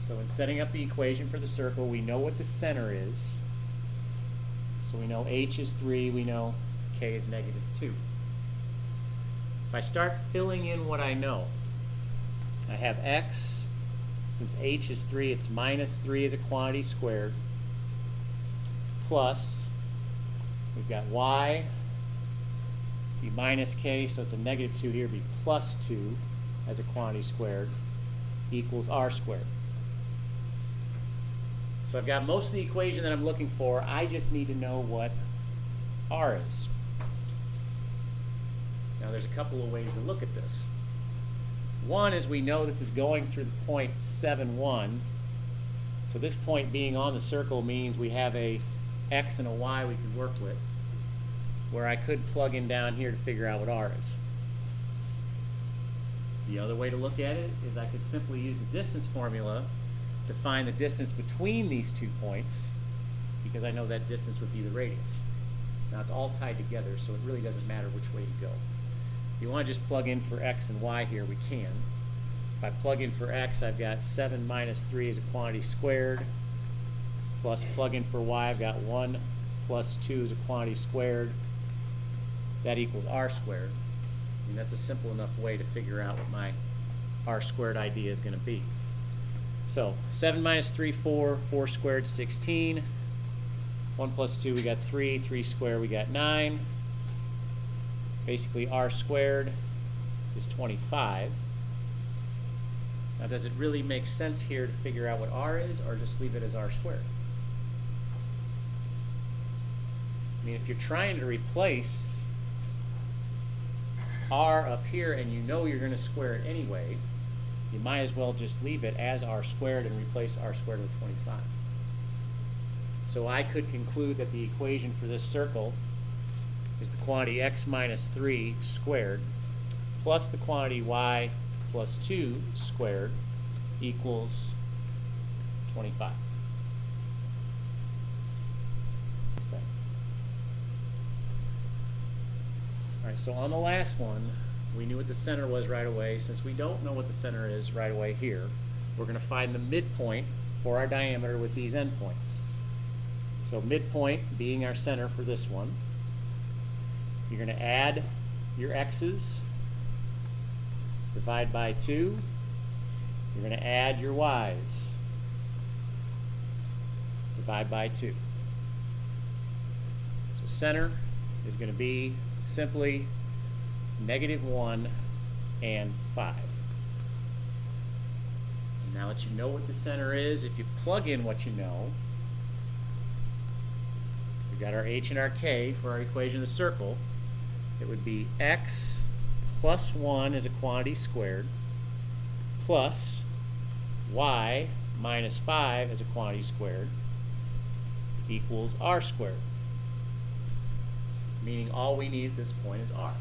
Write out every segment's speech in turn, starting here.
So in setting up the equation for the circle, we know what the center is. So we know h is 3, we know k is negative 2. If I start filling in what I know, I have x, since h is 3, it's minus 3 as a quantity squared, plus, we've got y, be minus k, so it's a negative 2 here, be plus 2 as a quantity squared, equals r squared. So I've got most of the equation that I'm looking for. I just need to know what r is. Now there's a couple of ways to look at this. One is we know this is going through the point 7, 1. So this point being on the circle means we have a x and a y we could work with, where I could plug in down here to figure out what r is. The other way to look at it is I could simply use the distance formula to find the distance between these 2 points, because I know that distance would be the radius. Now it's all tied together, so it really doesn't matter which way you go. If you want to just plug in for x and y here, we can. If I plug in for x, I've got 7 minus 3 as a quantity squared, plus plug in for y, I've got 1 plus 2 as a quantity squared. That equals r squared. I mean, that's a simple enough way to figure out what my r squared idea is going to be. So 7 minus 3, 4, 4 squared, 16. 1 plus 2, we got 3, 3 squared, we got 9. Basically, r squared is 25. Now, does it really make sense here to figure out what r is, or just leave it as r squared? I mean, if you're trying to replace r up here and you know you're going to square it anyway, you might as well just leave it as r squared and replace r squared with 25. So I could conclude that the equation for this circle is the quantity x minus 3 squared plus the quantity y plus 2 squared equals 25. Same. All right, so on the last one, we knew what the center was right away. Since we don't know what the center is right away here, we're going to find the midpoint for our diameter with these endpoints. So midpoint being our center for this one, you're going to add your x's, divide by 2. You're going to add your y's, divide by 2. So center is going to be simply -1 and 5. And now that you know what the center is, if you plug in what you know, we've got our h and our k for our equation of the circle. It would be x plus 1 as a quantity squared plus y minus 5 as a quantity squared equals r squared. Meaning all we need at this point is r.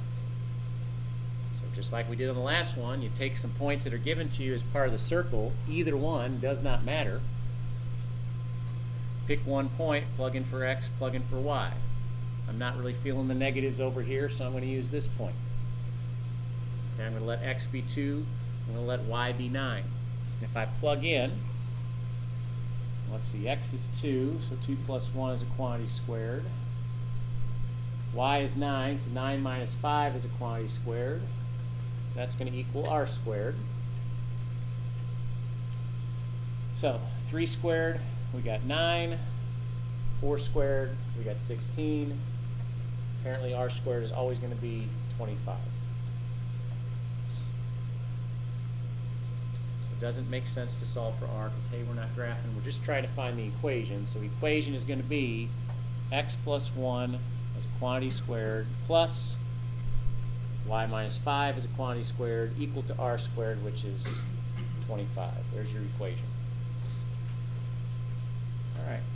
So just like we did on the last one, you take some points that are given to you as part of the circle. Either one does not matter. Pick one point, plug in for x, plug in for y. I'm not really feeling the negatives over here, so I'm going to use this point. Okay, I'm going to let x be 2. I'm going to let y be 9. If I plug in, let's see, x is 2, so 2 plus 1 is a quantity squared. Y is 9, so 9 minus 5 is a quantity squared. That's going to equal r squared. So 3 squared, we got 9. 4 squared, we got 16. Apparently r squared is always going to be 25. So it doesn't make sense to solve for r because, hey, we're not graphing. We're just trying to find the equation. So the equation is going to be x plus 1 as a quantity squared plus y minus 5 as a quantity squared equal to r squared, which is 25. There's your equation. All right.